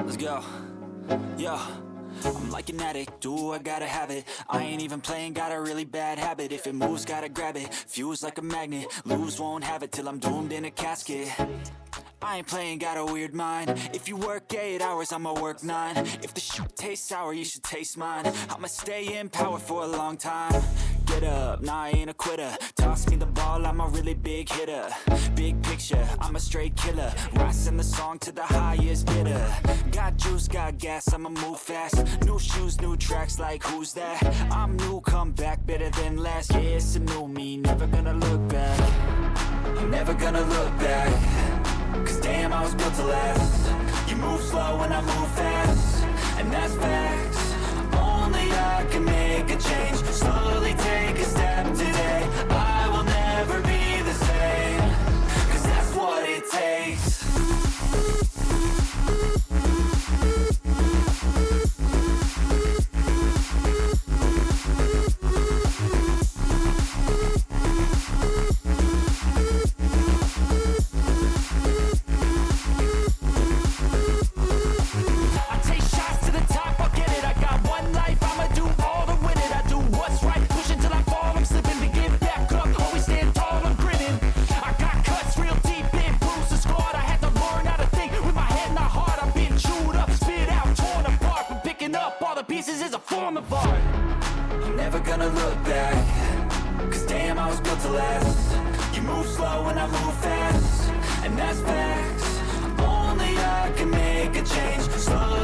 Let's go. Yo, I'm like an addict, do I gotta have it. I ain't even playing, got a really bad habit. If it moves, gotta grab it, fuse like a magnet. Lose, won't have it till I'm doomed in a casket. I ain't playing, got a weird mind. If you work 8 hours, I'ma work 9. If the shoot tastes sour, you should taste mine. I'ma stay in power for a long time. Get up, nah, I ain't a quitter. Toss me the ball, I'm a really big hitter. Big picture, I'm a straight killer. Rising the song to the highest bidder. Got juice, got gas, I'ma move fast. New shoes, new tracks, like who's that? I'm new, come back, better than last. Yeah, it's a new me, never gonna look back. I'm never gonna look back. Cause damn, I was built to last. You move slow and I move fast, and that's facts. Only I can make a change. Slowly take a step today. I will never be the same. Cause that's what it takes. Pieces is a form of art. I'm never gonna look back. Cause damn, I was built to last. You move slow and I move fast, and that's facts. Only I can make a change. Slow